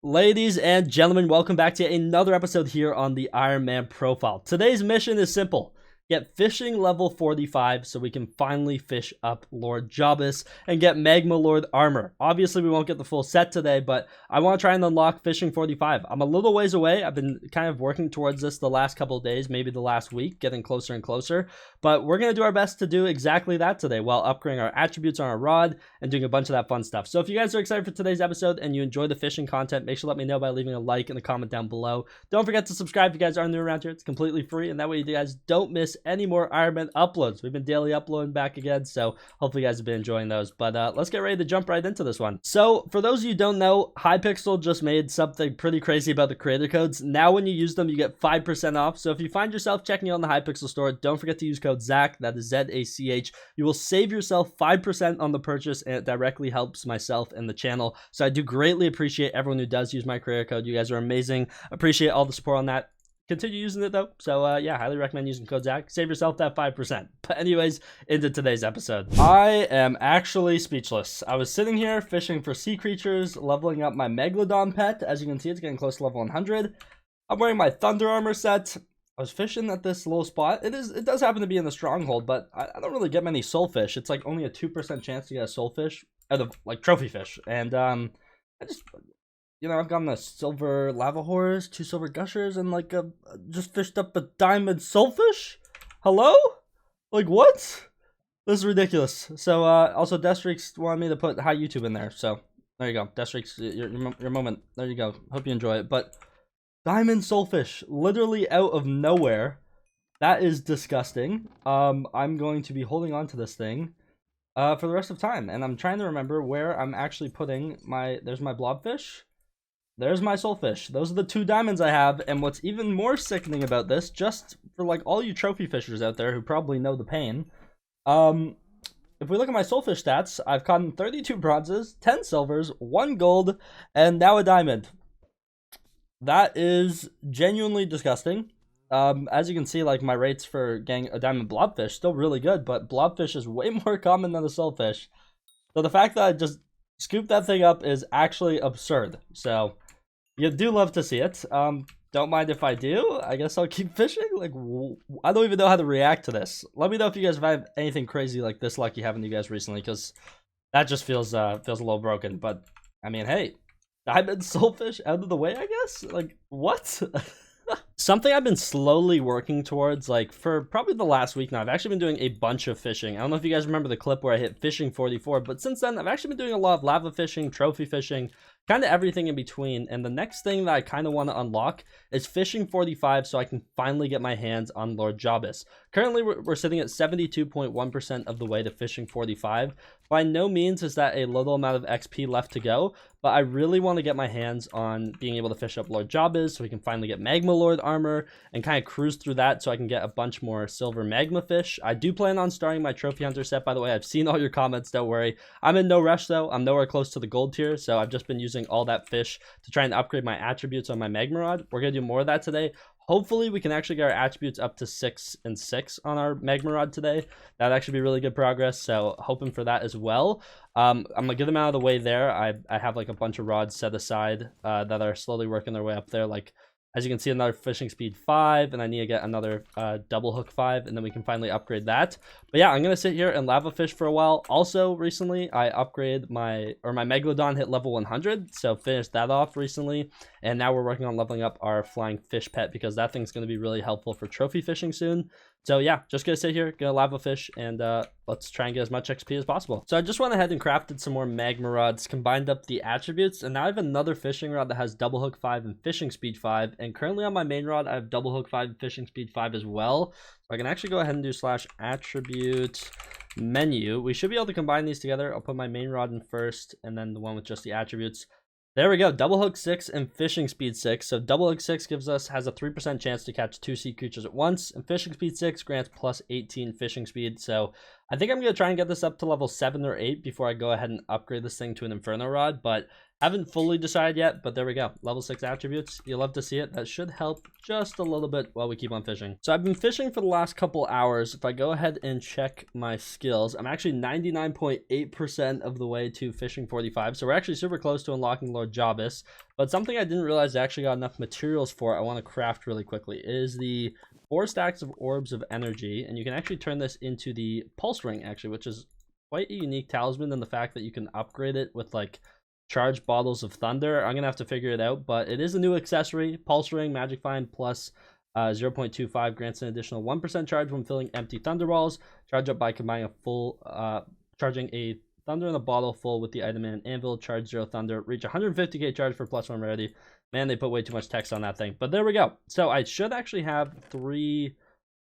Ladies and gentlemen, welcome back to another episode here on the Ironman profile. Today's mission is simple. Get fishing level 45 so we can finally fish up Lord Jobus and get Magma Lord armor. Obviously, we won't get the full set today, but I want to try and unlock fishing 45. I'm a little ways away. I've been kind of working towards this the last couple of days, maybe the last week, getting closer and closer. But we're going to do our best to do exactly that today while upgrading our attributes on our rod and doing a bunch of that fun stuff. So if you guys are excited for today's episode and you enjoy the fishing content, make sure to let me know by leaving a like and a comment down below. Don't forget to subscribe if you guys are new around here. It's completely free, and that way you guys don't miss any more Ironman uploads. We've been daily uploading back again, so hopefully you guys have been enjoying those. But let's get ready to jump right into this one. So for those of you who don't know, Hypixel just made something pretty crazy about the creator codes. Now when you use them, you get 5% off. So if you find yourself checking out on the Hypixel store, don't forget to use code ZACH, that is Z-A-C-H. You will save yourself 5% on the purchase, and it directly helps myself and the channel. So I do greatly appreciate everyone who does use my creator code. You guys are amazing. Appreciate all the support on that. Continue using it though. So yeah, highly recommend using code ZACH. Save yourself that 5%. But anyways, into today's episode. I am actually speechless. I was sitting here fishing for sea creatures, leveling up my Megalodon pet. As you can see, it's getting close to level 100. I'm wearing my Thunder Armor set. I was fishing at this little spot. It does happen to be in the stronghold, but I don't really get many soulfish. It's like only a 2% chance to get a soulfish out of like trophy fish. And I just, you know, I've gotten a silver lava horse, 2 silver gushers, and like just fished up a diamond soulfish. Hello? Like what? This is ridiculous. So also Deathstreaks wanted me to put high YouTube in there. So there you go, Deathstreaks, your moment. There you go. Hope you enjoy it. But diamond soulfish, literally out of nowhere. That is disgusting. I'm going to be holding on to this thing for the rest of time, and I'm trying to remember where I'm actually putting my. There's my blobfish. There's my soulfish. Those are the 2 diamonds I have, and what's even more sickening about this, just for like all you trophy fishers out there who probably know the pain, if we look at my soulfish stats, I've caught 32 bronzes, 10 silvers, 1 gold, and now a diamond. That is genuinely disgusting. As you can see, like my rates for getting a diamond blobfish still really good, but blobfish is way more common than a soulfish. So the fact that I just scooped that thing up is actually absurd. So you do love to see it. Don't mind if I do. I guess I'll keep fishing. Like, I don't even know how to react to this. Let me know if you guys have had anything crazy like this lucky having you guys recently, because that just feels a little broken. But I mean, hey, diamond soulfish out of the way, I guess. Like, what? Something I've been slowly working towards, like, for probably the last week now. I've actually been doing a bunch of fishing. I don't know if you guys remember the clip where I hit fishing 44, but since then, I've actually been doing a lot of lava fishing, trophy fishing, kind of everything in between. And the next thing that I kind of want to unlock is fishing 45 so I can finally get my hands on Lord Jobus. Currently, we're sitting at 72.1% of the way to fishing 45. By no means is that a little amount of XP left to go, but I really want to get my hands on being able to fish up Lord Jobus so we can finally get Magma Lord armor and kind of cruise through that so I can get a bunch more silver magma fish. I do plan on starting my trophy hunter set, by the way. I've seen all your comments, don't worry. I'm in no rush though. I'm nowhere close to the gold tier, so I've just been using all that fish to try and upgrade my attributes on my magma rod. We're going to do more of that today. Hopefully we can actually get our attributes up to 6 and 6 on our magma rod today. That'd actually be really good progress, so hoping for that as well. I'm gonna get them out of the way there. I have like a bunch of rods set aside that are slowly working their way up there. Like, as you can see, another fishing speed 5, and I need to get another double hook 5, and then we can finally upgrade that. But yeah, I'm gonna sit here and lava fish for a while. Also, recently I upgraded my Megalodon hit level 100, so finished that off recently, and now we're working on leveling up our flying fish pet because that thing's gonna be really helpful for trophy fishing soon. So yeah, just gonna sit here, gonna lava fish, and let's try and get as much XP as possible. So I just went ahead and crafted some more magma rods, combined up the attributes, and now I have another fishing rod that has double hook 5 and fishing speed 5. And currently on my main rod, I have double hook 5 and fishing speed 5 as well. So I can actually go ahead and do /attribute menu. We should be able to combine these together. I'll put my main rod in first, and then the one with just the attributes. There we go, double hook 6 and fishing speed 6. So double hook 6 has a 3% chance to catch 2 sea creatures at once, and fishing speed 6 grants plus 18 fishing speed. So I think I'm going to try and get this up to level 7 or 8 before I go ahead and upgrade this thing to an inferno rod. But Haven't fully decided yet, but there we go. Level 6 attributes. You love to see it. That should help just a little bit while we keep on fishing. So I've been fishing for the last couple hours. If I go ahead and check my skills, I'm actually 99.8% of the way to fishing 45. So we're actually super close to unlocking Lord Jobis. But something I didn't realize I actually got enough materials for I want to craft really quickly is the 4 stacks of orbs of energy. And you can actually turn this into the pulse ring, actually, which is quite a unique talisman in the fact that you can upgrade it with like charged bottles of thunder. I'm gonna have to figure it out, but it is a new accessory. Pulse ring, magic find plus 0.25 grants an additional 1% charge when filling empty thunder balls. Charge up by combining a full charging a thunder in a bottle full with the item in an anvil. Charge 0 thunder. Reach 150k charge for +1 rarity. Man, they put way too much text on that thing, but there we go. So I should actually have 3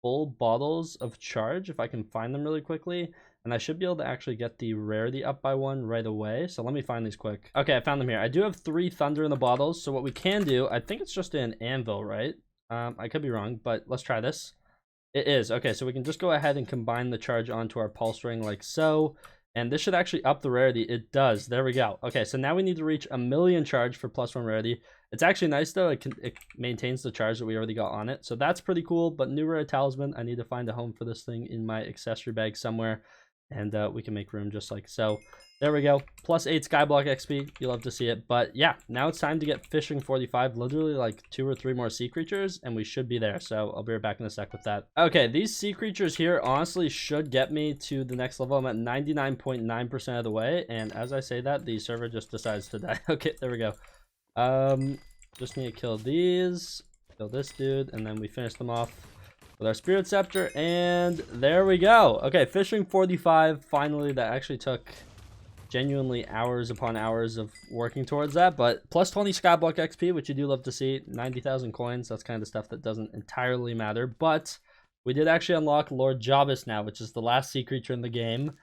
full bottles of charge if I can find them really quickly. And I should be able to actually get the rarity up by 1 right away. So let me find these quick. Okay, I found them here. I do have 3 thunder in the bottles. So what we can do, I think it's just an anvil, right? I could be wrong, but let's try this. It is. Okay, so we can just go ahead and combine the charge onto our pulse ring like so. And this should actually up the rarity. It does. There we go. Okay, so now we need to reach 1,000,000 charge for +1 rarity. It's actually nice though. It maintains the charge that we already got on it. So that's pretty cool. But new rare talisman. I need to find a home for this thing in my accessory bag somewhere. And we can make room just like so. There we go. +8 Skyblock XP. You love to see it. But yeah, now it's time to get fishing 45. Literally like 2 or 3 more sea creatures. And we should be there. So I'll be right back in a sec with that. Okay, these sea creatures here honestly should get me to the next level. I'm at 99.9% of the way. And as I say that, the server just decides to die. Okay, there we go. Just need to kill these. Kill this dude. And then we finish them off with our Spirit Scepter, and there we go. Okay, fishing 45. Finally, that actually took genuinely hours upon hours of working towards that, but +20 Skyblock XP, which you do love to see. 90,000 coins. That's kind of stuff that doesn't entirely matter, but we did actually unlock Lord Jobis now, which is the last sea creature in the game.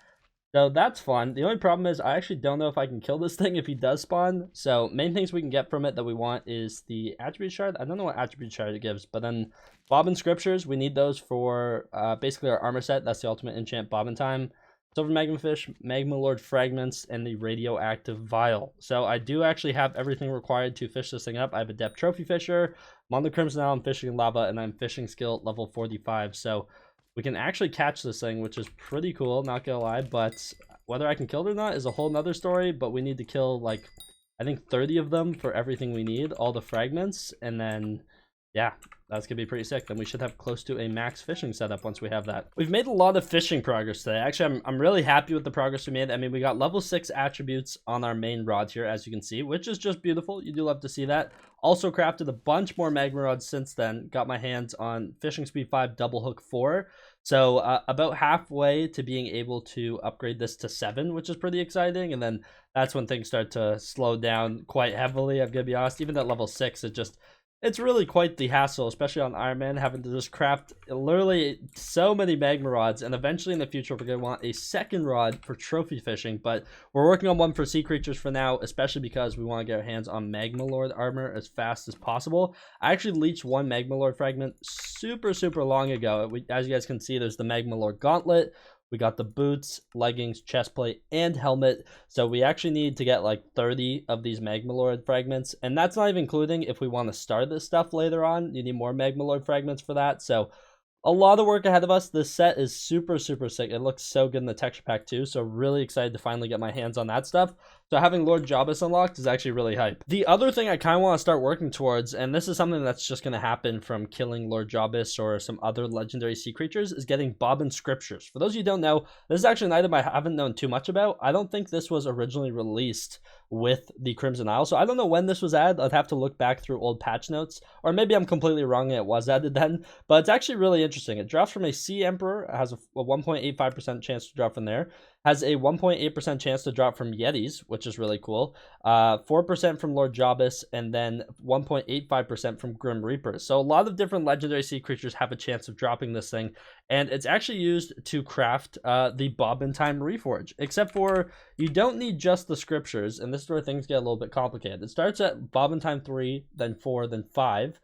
So that's fun. The only problem is I actually don't know if I can kill this thing if he does spawn. So main things we can get from it that we want is the attribute shard. I don't know what attribute shard it gives, but then Bobbin Scriptures, we need those for basically our armor set. That's the ultimate enchant Bobbin time. Silver Magma Fish, Magma Lord Fragments, and the Radioactive Vial. So I do actually have everything required to fish this thing up. I have Adept Trophy Fisher. I'm on the Crimson Isle, I'm fishing in lava, and I'm fishing skill level 45. So we can actually catch this thing, which is pretty cool, not gonna lie, but whether I can kill it or not is a whole nother story. But we need to kill like I think 30 of them for everything we need, all the fragments, and then yeah, that's gonna be pretty sick. Then we should have close to a max fishing setup once we have that. We've made a lot of fishing progress today. Actually, I'm really happy with the progress we made. I mean, we got level 6 attributes on our main rod here, as you can see, which is just beautiful. You do love to see that. Also crafted a bunch more magma rods since then. Got my hands on fishing speed 5 double hook 4. So about halfway to being able to upgrade this to 7, which is pretty exciting. And then that's when things start to slow down quite heavily. I'm gonna be honest, even at level 6, it's really quite the hassle, especially on Ironman, having to just craft literally so many magma rods. And eventually in the future, we're going to want a second rod for trophy fishing. But we're working on one for sea creatures for now, especially because we want to get our hands on Magma Lord armor as fast as possible. I actually leached 1 Magma Lord fragment super long ago. As you guys can see, there's the Magma Lord gauntlet. We got the boots, leggings, chest plate, and helmet. So we actually need to get like 30 of these Magma Lord fragments. And that's not even including if we want to start this stuff later on. You need more Magma Lord fragments for that. So a lot of work ahead of us. This set is super sick. It looks so good in the texture pack too. So really excited to finally get my hands on that stuff. So having Lord Jobis unlocked is actually really hype. The other thing I kind of want to start working towards, and this is something that's just going to happen from killing Lord Jobis or some other legendary sea creatures, is getting Bobbin Scriptures. For those of you who don't know, this is actually an item I haven't known too much about. I don't think this was originally released with the Crimson Isle, so I don't know when this was added. I'd have to look back through old patch notes, or maybe I'm completely wrong and it was added then, but it's actually really interesting. It drops from a Sea Emperor. It has a 1.85% chance to drop from there. Has a 1.8% chance to drop from Yetis, which is really cool. 4% from Lord Jobis, and then 1.85% from Grim Reapers. So a lot of different legendary sea creatures have a chance of dropping this thing, and it's actually used to craft the Bobbin Time Reforge, except for you don't need just the scriptures, and this is where things get a little bit complicated. It starts at Bobbin Time 3, then 4, then 5.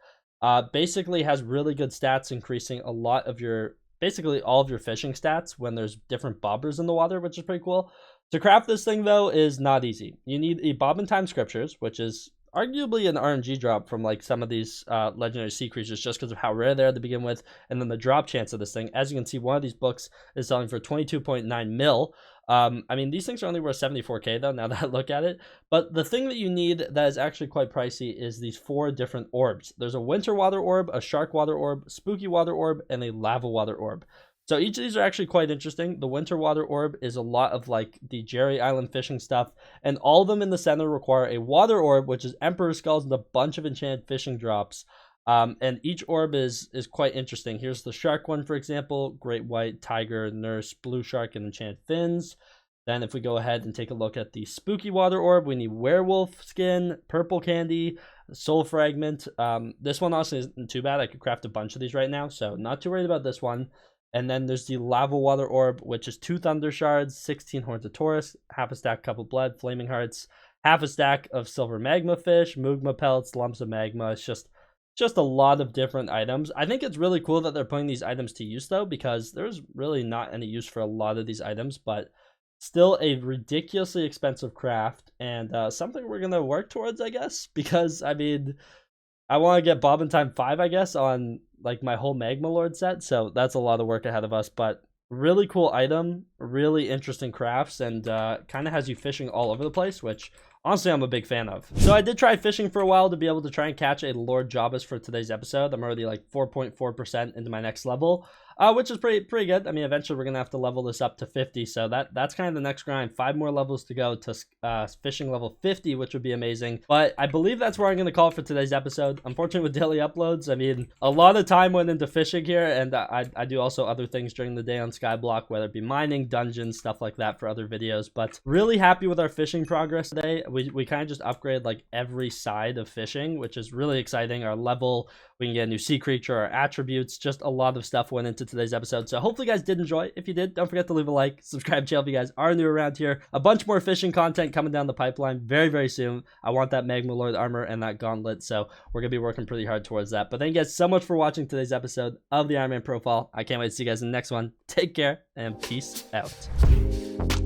Basically has really good stats, increasing a lot of your basically all of your fishing stats when there's different bobbers in the water, which is pretty cool. To craft this thing, though, is not easy. You need a Bob and Time Scriptures, which is arguably an RNG drop from like some of these legendary sea creatures just because of how rare they are to begin with, and then the drop chance of this thing. As you can see, one of these books is selling for 22.9 mil. I mean, these things are only worth 74k though, now that I look at it. But the thing that you need that is actually quite pricey is these 4 different orbs. There's a winter water orb, a shark water orb, spooky water orb, and a lava water orb. So each of these are actually quite interesting. The winter water orb is a lot of like the Jerry Island fishing stuff, and all of them in the center require a water orb, which is Emperor Skulls and a bunch of enchanted fishing drops. And each orb is quite interesting. Here's the shark one, for example: great white, tiger, nurse, blue shark, and enchanted fins. Then if we go ahead and take a look at the spooky water orb, we need werewolf skin, purple candy, soul fragment. This one honestly isn't too bad. I could craft a bunch of these right now, so not too worried about this one. And then there's the lava water orb, which is 2 thunder shards, 16 horns of Taurus, half a stack cup of blood, flaming hearts, half a stack of silver magma fish, mugma pellets, lumps of magma. It's just a lot of different items. I think it's really cool that they're putting these items to use though, because there's really not any use for a lot of these items, but still a ridiculously expensive craft, and something we're gonna work towards, I guess, because I mean, I want to get Bob and Time 5, I guess, on like my whole Magma Lord set, so that's a lot of work ahead of us. But really cool item, really interesting crafts, and kind of has you fishing all over the place, which honestly I'm a big fan of. So I did try fishing for a while to be able to try and catch a Lord Jobus for today's episode. I'm already like 4.4% into my next level, which is pretty good. I mean, eventually we're gonna have to level this up to 50, so that's kind of the next grind. 5 more levels to go to fishing level 50, which would be amazing. But I believe that's where I'm gonna call for today's episode. Unfortunately, with daily uploads, I mean, a lot of time went into fishing here, and I do also other things during the day on Skyblock, whether it be mining, dungeons, stuff like that for other videos. But really happy with our fishing progress today. We kind of just upgrade like every side of fishing, which is really exciting. Our level, we can get a new sea creature, our attributes, just a lot of stuff went into today's episode. So hopefully you guys did enjoy. If you did, don't forget to leave a like, subscribe to the channel if you guys are new around here. A bunch more fishing content coming down the pipeline very soon. I want that Magma Lord armor and that gauntlet, so we're gonna be working pretty hard towards that. But thank you guys so much for watching today's episode of the Iron Man Profile. I can't wait to see you guys in the next one. Take care and peace out.